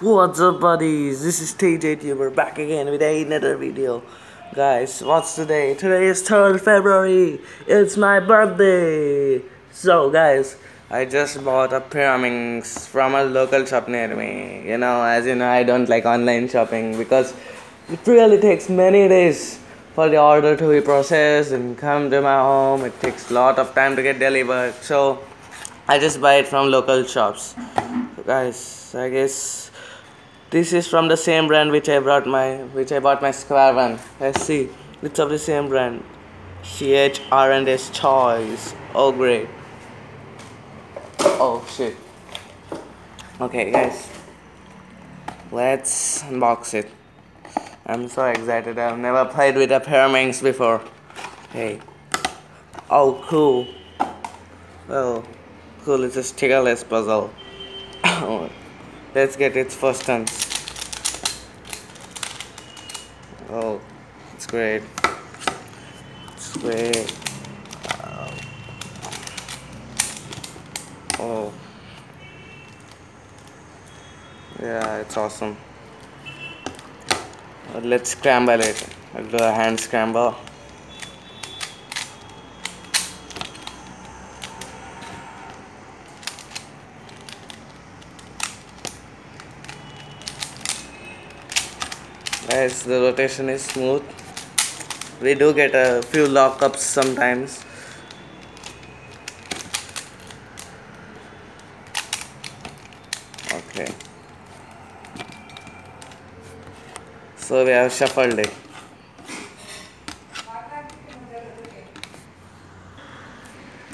What's up, buddies? This is TJ. We're back again with another video. Guys, what's today? Today is 3rd February. It's my birthday. So, guys, I just bought a Pyraminx from a local shop near me. As you know, I don't like online shopping because it really takes many days for the order to be processed and come to my home. It takes a lot of time to get delivered. So, I just buy it from local shops. So, guys, I guess this is from the same brand which I bought my square one. Let's see. It's of the same brand. CHR&S Choice. Oh great. Oh shit. Okay guys. Let's unbox it. I'm so excited. I've never played with a Pyraminx before. Hey. Oh cool. Oh cool, it's a stickerless puzzle. Let's get its first turn. Oh, it's great. It's great. Oh. Yeah, it's awesome. Let's scramble it. I'll do a hand scramble. As the rotation is smooth, we do get a few lockups sometimes. Okay, so we have shuffled it.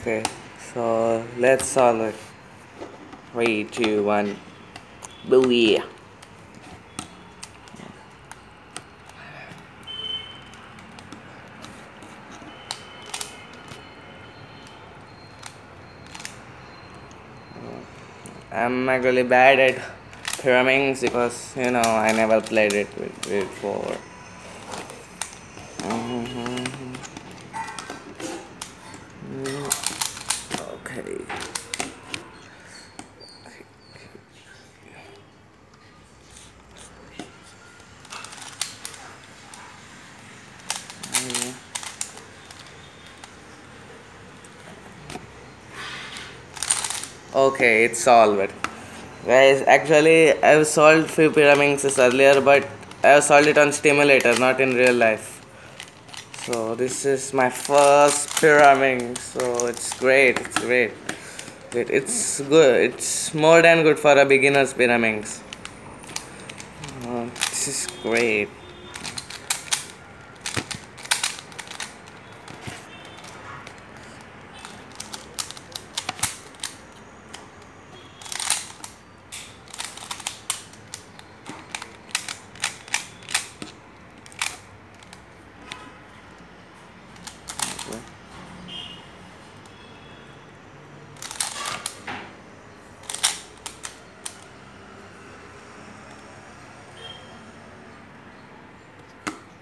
Okay, so let's solve it. 3, 2, 1, booyah. I'm actually bad at Pyraminx because I never played it before. Okay. Okay, it's solved. Guys, actually I've solved few Pyraminxes earlier, but I've solved it on stimulator, not in real life. So this is my first Pyraminx, so it's great, it's great. It's good, it's more than good for a beginner's Pyraminx. This is great.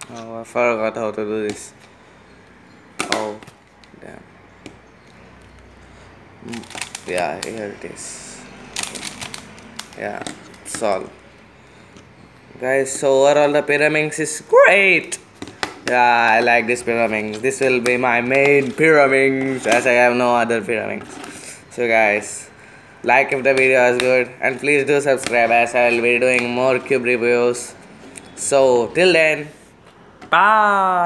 Oh, I forgot how to do this. Oh, damn. Yeah, here it is. Yeah, it's all. Guys, so overall the Pyraminx is great. Yeah, I like this Pyraminx. This will be my main Pyraminx as I have no other Pyraminx. So guys, like if the video is good and please do subscribe as I will be doing more cube reviews. So till then, bye.